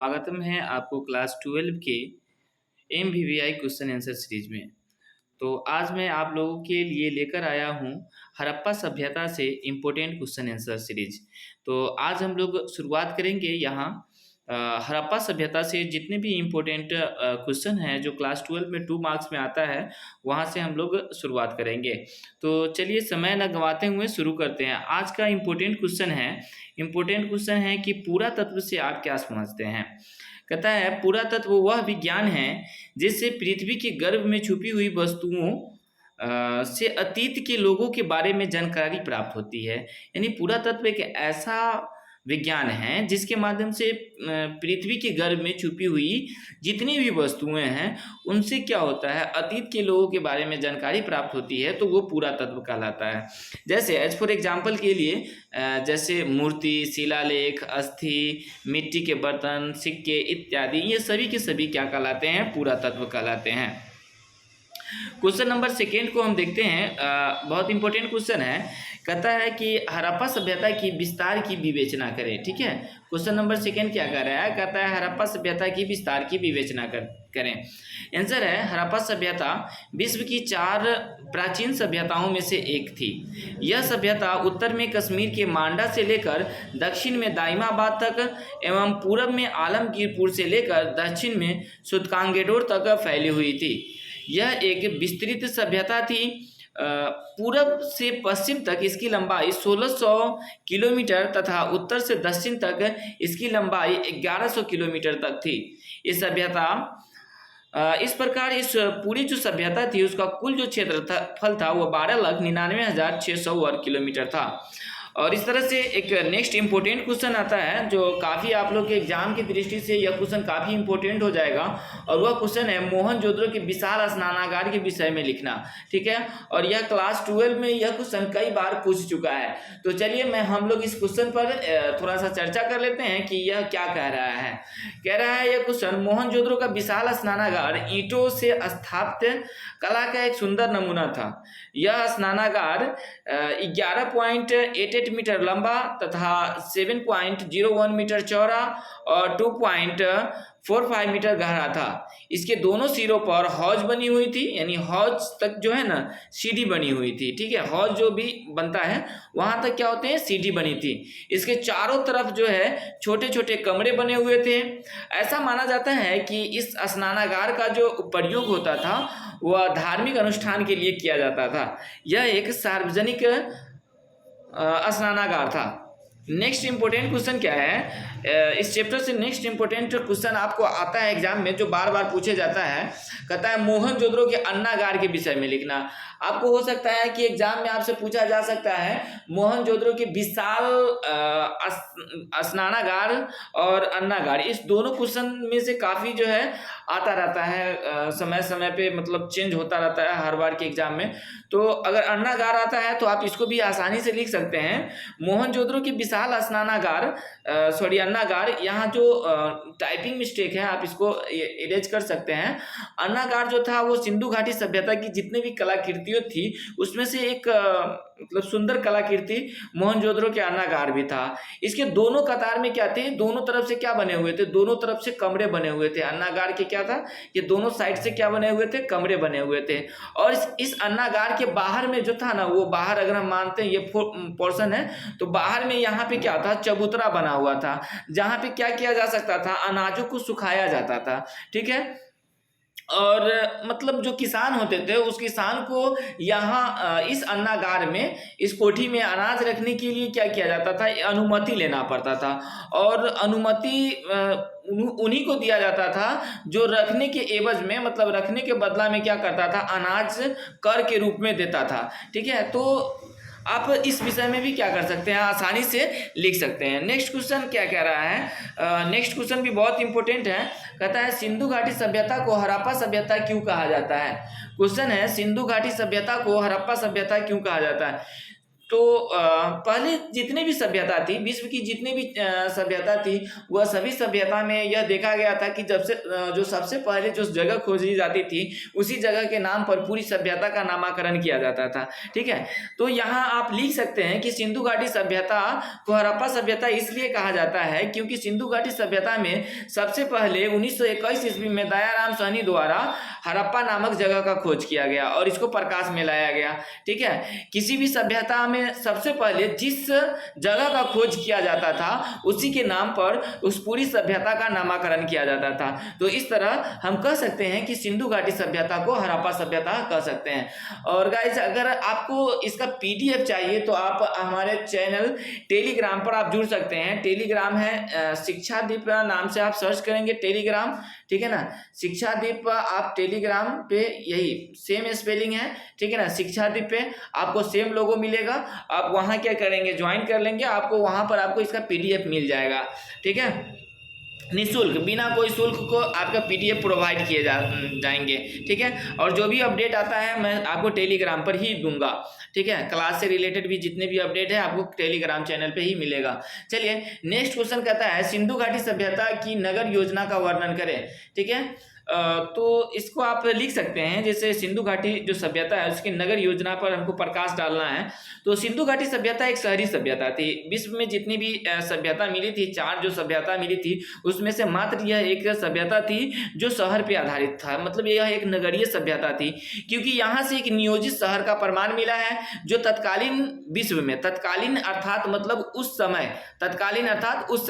स्वागतम है आपको क्लास 12 के एमवीवीआई क्वेश्चन आंसर सीरीज में। तो आज मैं आप लोगों के लिए लेकर आया हूँ हड़प्पा सभ्यता से इम्पोर्टेंट क्वेश्चन आंसर सीरीज। तो आज हम लोग शुरुआत करेंगे यहाँ हड़प्पा सभ्यता से जितने भी इम्पोर्टेंट क्वेश्चन हैं जो क्लास 12 में 2 मार्क्स में आता है, वहाँ से हम लोग शुरुआत करेंगे। तो चलिए समय न गंवाते हुए शुरू करते हैं। आज का इम्पोर्टेंट क्वेश्चन है कि पुरातत्व से आप क्या समझते हैं। कहता है पुरातत्व वह विज्ञान है जिससे पृथ्वी के गर्भ में छुपी हुई वस्तुओं से अतीत के लोगों के बारे में जानकारी प्राप्त होती है। यानी पुरातत्व एक ऐसा विज्ञान है जिसके माध्यम से पृथ्वी के गर्भ में छुपी हुई जितनी भी वस्तुएं हैं उनसे क्या होता है, अतीत के लोगों के बारे में जानकारी प्राप्त होती है, तो वो पुरातत्व कहलाता है। जैसे एज फॉर एग्जाम्पल के लिए जैसे मूर्ति, शिलालेख, अस्थि, मिट्टी के बर्तन, सिक्के इत्यादि, ये सभी के सभी क्या कहलाते हैं, पुरातत्व कहलाते हैं। क्वेश्चन नंबर सेकेंड को हम देखते हैं। बहुत इंपॉर्टेंट क्वेश्चन है। कहता है कि हड़प्पा सभ्यता की विस्तार की विवेचना करें। ठीक है, क्वेश्चन नंबर सेकेंड क्या कह रहा है, कहता है हड़प्पा सभ्यता की विस्तार की विवेचना करें। आंसर है हड़प्पा सभ्यता विश्व की 4 प्राचीन सभ्यताओं में से एक थी। यह सभ्यता उत्तर में कश्मीर के मांडा से लेकर दक्षिण में दाइमाबाद तक एवं पूर्व में आलमगीरपुर से लेकर दक्षिण में सुतकांगेडोर तक फैली हुई थी। यह एक विस्तृत सभ्यता थी। पूरब से पश्चिम तक इसकी लंबाई 1600 किलोमीटर तथा उत्तर से दक्षिण तक इसकी लंबाई 1100 किलोमीटर तक थी। इस सभ्यता इस प्रकार इस पूरी जो सभ्यता थी उसका कुल जो क्षेत्रफल था वो 12,99,600 वर्ग किलोमीटर था। और इस तरह से एक नेक्स्ट इंपॉर्टेंट क्वेश्चन आता है जो काफ़ी आप लोग के एग्जाम की दृष्टि से यह क्वेश्चन काफ़ी इंपॉर्टेंट हो जाएगा, और वह क्वेश्चन है मोहनजोदड़ो के विशाल स्नानागार के विषय में लिखना। ठीक है, और यह क्लास 12 में यह क्वेश्चन कई बार पूछ चुका है। तो चलिए हम लोग इस क्वेश्चन पर थोड़ा सा चर्चा कर लेते हैं कि यह क्या कह रहा है। कह रहा है यह क्वेश्चन मोहनजोदड़ो का विशाल स्नानागार ईंटों से स्थापित कला का एक सुंदर नमूना था। यह स्नानागार 11.88 मीटर लंबा तथा 7.01 मीटर चौड़ा और 2.45 मीटर गहरा था। इसके दोनों सिरों पर हौज बनी हुई थी, यानी हौज तक जो है ना सीढ़ी बनी हुई थी। ठीक है, हौज जो भी बनता है वहां तक क्या होते हैं, सीढ़ी बनी थी। इसके चारों तरफ जो है छोटे छोटे कमरे बने हुए थे। ऐसा माना जाता है कि इस स्नानागार का जो प्रयोग होता था वह धार्मिक अनुष्ठान के लिए किया जाता था। यह एक सार्वजनिक स्नानागार था। नेक्स्ट इंपॉर्टेंट क्वेश्चन क्या है, इस चैप्टर से नेक्स्ट इंपॉर्टेंट क्वेश्चन आपको आता है एग्जाम में जो बार बार पूछे जाता है। कहता है मोहनजोदड़ो के अन्नागार के विषय में लिखना। आपको हो सकता है कि एग्जाम में आपसे पूछा जा सकता है मोहनजोदड़ो के विशाल स्नानागार और अन्नागार, इस दोनों क्वेश्चन में से काफ़ी जो है आता रहता है, समय समय पे मतलब चेंज होता रहता है हर बार के एग्जाम में। तो अगर अन्नागार आता है तो आप इसको भी आसानी से लिख सकते हैं मोहनजोदड़ो के विशाल स्नानागार, अन्नागार। यहाँ जो टाइपिंग मिस्टेक है आप इसको इरेज कर सकते हैं। अन्नागार जो था वो सिंधु घाटी सभ्यता की जितने भी कलाकृतियों थी उसमें से एक मतलब सुंदर कलाकृति मोहनजोदड़ो के अन्नागार भी था। इसके दोनों कतार में क्या थे, दोनों तरफ से क्या बने हुए थे, दोनों तरफ से कमरे बने हुए थे। अन्नागार के क्या था, ये दोनों साइड से क्या बने हुए थे, कमरे बने हुए थे। और इस अन्नागार के बाहर में जो था ना, वो बाहर अगर हम मानते हैं ये पोर्शन है तो बाहर में यहाँ पे क्या था, चबूतरा बना हुआ था जहाँ पे क्या किया जा सकता था, अनाजों को सुखाया जाता था। ठीक है, और मतलब जो किसान होते थे उस किसान को यहाँ इस अन्नागार में, इस कोठी में अनाज रखने के लिए क्या किया जाता था, अनुमति लेना पड़ता था। और अनुमति उन्हीं को दिया जाता था जो रखने के एवज में, मतलब रखने के बदला में क्या करता था, अनाज कर के रूप में देता था। ठीक है, तो आप इस विषय में भी क्या कर सकते हैं, आसानी से लिख सकते हैं। नेक्स्ट क्वेश्चन क्या कह रहा है, नेक्स्ट क्वेश्चन भी बहुत इंपॉर्टेंट है। कहता है सिंधु घाटी सभ्यता को हड़प्पा सभ्यता क्यों कहा जाता है। क्वेश्चन है सिंधु घाटी सभ्यता को हड़प्पा सभ्यता क्यों कहा जाता है। तो पहले जितने भी सभ्यता थी, विश्व की जितनी भी सभ्यता थी, वह सभी सभ्यता में यह देखा गया था कि जब से जो सबसे पहले जो जगह खोजी जाती थी, उसी जगह के नाम पर पूरी सभ्यता का नामकरण किया जाता था। ठीक है, तो यहाँ आप लिख सकते हैं कि सिंधु घाटी सभ्यता को हड़प्पा सभ्यता इसलिए कहा जाता है क्योंकि सिंधु घाटी सभ्यता में सबसे पहले 1921 ईस्वी में दयाराम साहनी द्वारा हड़प्पा नामक जगह का खोज किया गया और इसको प्रकाश में लाया गया। ठीक है, किसी भी सभ्यता में सबसे पहले जिस जगह का खोज किया जाता था, उसी के नाम पर उस पूरी सभ्यता का नामकरण किया जाता था। तो इस तरह हम कह सकते हैं कि सिंधु घाटी सभ्यता को हड़प्पा सभ्यता कह सकते हैं। और गाइस, अगर आपको इसका पीडीएफ चाहिए तो आप हमारे चैनल टेलीग्राम पर आप जुड़ सकते हैं। टेलीग्राम है शिक्षादीप नाम से आप सर्च करेंगे टेलीग्राम, ठीक है ना, शिक्षादीप आप टेलीग्राम पे, यही सेम स्पेलिंग है, ठीक है ना, शिक्षादीप पे आपको सेम लोगो मिलेगा। आप वहाँ क्या करेंगे, ज्वाइन कर लेंगे, आपको वहाँ पर आपको इसका पीडीएफ मिल जाएगा। ठीक है, निःशुल्क, बिना कोई शुल्क को आपका पीडीएफ प्रोवाइड किए जाएंगे। ठीक है, और जो भी अपडेट आता है मैं आपको टेलीग्राम पर ही दूंगा। ठीक है, क्लास से रिलेटेड भी जितने भी अपडेट है आपको टेलीग्राम चैनल पे ही मिलेगा। चलिए, नेक्स्ट क्वेश्चन कहता है सिंधु घाटी सभ्यता की नगर योजना का वर्णन करें। ठीक है, तो इसको आप लिख सकते हैं, जैसे सिंधु घाटी जो सभ्यता है उसकी नगर योजना पर हमको प्रकाश डालना है। तो सिंधु घाटी सभ्यता एक शहरी सभ्यता थी। विश्व में जितनी भी सभ्यता मिली थी, 4 जो सभ्यता मिली थी, उसमें से मात्र यह एक सभ्यता थी जो शहर पे आधारित था, मतलब यह एक नगरीय सभ्यता थी, क्योंकि यहाँ से एक नियोजित शहर का प्रमाण मिला है जो तत्कालीन विश्व में, तत्कालीन अर्थात मतलब उस समय, तत्कालीन अर्थात उस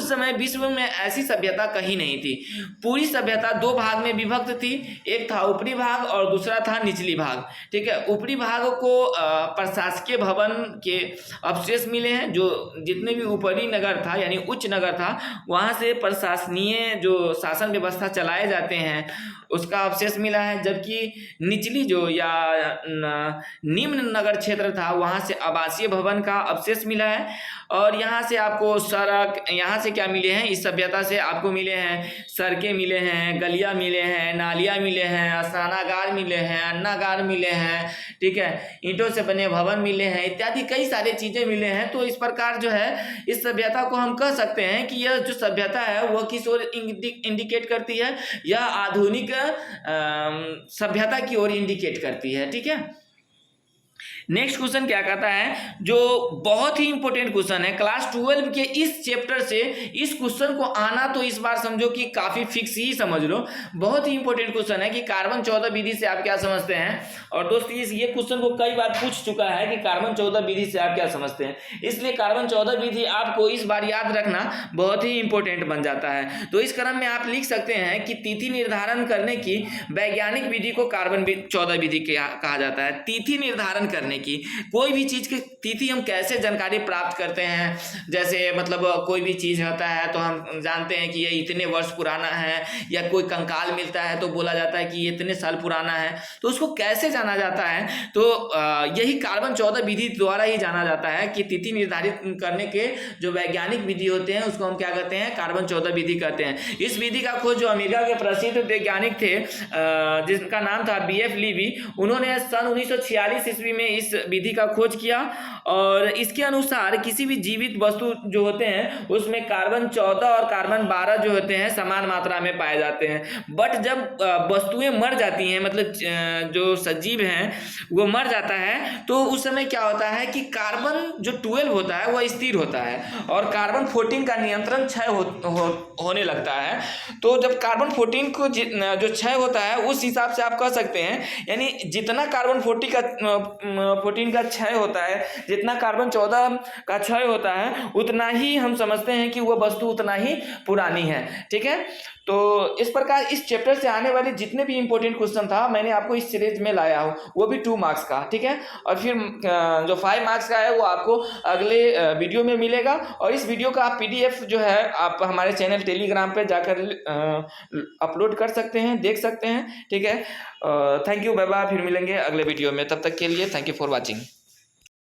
समय विश्व में ऐसी सभ्यता कहीं नहीं थी। पूरी सभ्यता 2 भाग में विभक्त थी, एक था ऊपरी भाग और दूसरा था निचली भाग। ठीक है, ऊपरी भाग को प्रशासकीय भवन के अवशेष मिले हैं, जो जितने भी ऊपरी नगर था यानी उच्च नगर था, वहाँ से प्रशासनीय जो शासन व्यवस्था चलाए जाते हैं उसका अवशेष मिला है, जबकि निचली जो या निम्न नगर क्षेत्र था वहाँ से आवासीय भवन का अवशेष मिला है। और यहाँ से आपको सड़क, यहाँ से क्या मिले हैं, इस सभ्यता से आपको मिले हैं सड़कें मिले हैं, गलियाँ मिले हैं, नालियाँ मिले हैं, स्नानागार मिले हैं, अन्नागार मिले हैं, ठीक है, ईंटों से बने भवन मिले हैं, इत्यादि कई सारी चीज़ें मिले हैं। तो इस प्रकार जो है इस सभ्यता को हम कह सकते हैं कि यह जो सभ्यता है वह किस ओर इंडिकेट करती है, यह आधुनिक सभ्यता की ओर इंडिकेट करती है। ठीक है, नेक्स्ट क्वेश्चन क्या कहता है, जो बहुत ही इंपॉर्टेंट क्वेश्चन है क्लास 12 के इस चैप्टर से, इस क्वेश्चन को आना तो इस बार समझो कि काफी फिक्स ही समझ लो। बहुत ही इंपॉर्टेंट क्वेश्चन है कि कार्बन 14 विधि से आप क्या समझते हैं। और दोस्तों ये क्वेश्चन को कई बार पूछ चुका है कि कार्बन 14 विधि से आप क्या समझते हैं, इसलिए कार्बन 14 विधि आपको इस बार याद रखना बहुत ही इंपॉर्टेंट बन जाता है। तो इस क्रम में आप लिख सकते हैं कि तिथि निर्धारण करने की वैज्ञानिक विधि को कार्बन 14 विधि कहा जाता है। तिथि निर्धारण करने की, कोई भी चीज की तिथि हम कैसे जानकारी प्राप्त करते हैं, जैसे मतलब कोई भी चीज होता है तो हम जानते हैं कि ये इतने वर्ष पुराना है, या कोई कंकाल मिलता है तो बोला जाता है कि ये इतने साल पुराना है, तो उसको कैसे जाना जाता है, तो यही कार्बन 14 विधि द्वारा ही जाना जाता है कि तिथि निर्धारित करने के जो वैज्ञानिक विधि होते हैं उसको हम क्या कहते हैं, कार्बन 14 विधि कहते हैं। इस विधि का खोज जो अमेरिका के प्रसिद्ध वैज्ञानिक थे जिसका नाम था BF लीवी, उन्होंने सन 1946 ईस्वी में इस विधि का खोज किया। और इसके अनुसार किसी भी जीवित वस्तु जो होते हैं उसमें कार्बन 14 और कार्बन 12 जो होते हैं समान मात्रा में पाए जाते हैं। बट जब वस्तुएं मर जाती हैं, मतलब जो सजीव हैं वो मर जाता है, तो उस समय क्या होता है कि कार्बन जो 12 होता है वह स्थिर होता है और कार्बन 14 का नियंत्रण क्षय होने लगता है। तो जब कार्बन 14 को जो क्षय होता है उस हिसाब से आप कह सकते हैं, यानी जितना कार्बन 14 का क्षय होता है, जितना कार्बन 14 का क्षय होता है, उतना ही हम समझते हैं कि वह वस्तु उतना ही पुरानी है। ठीक है, तो इस प्रकार इस चैप्टर से आने वाले जितने भी इंपॉर्टेंट क्वेश्चन था मैंने आपको इस सीरीज में लाया हूँ, वो भी 2 मार्क्स का। ठीक है, और फिर जो 5 मार्क्स का है वो आपको अगले वीडियो में मिलेगा। और इस वीडियो का आप PDF जो है आप हमारे चैनल टेलीग्राम पे जाकर अपलोड कर सकते हैं, देख सकते हैं। ठीक है, थैंक यू, बाय बाय, फिर मिलेंगे अगले वीडियो में, तब तक के लिए थैंक यू फॉर वॉचिंग।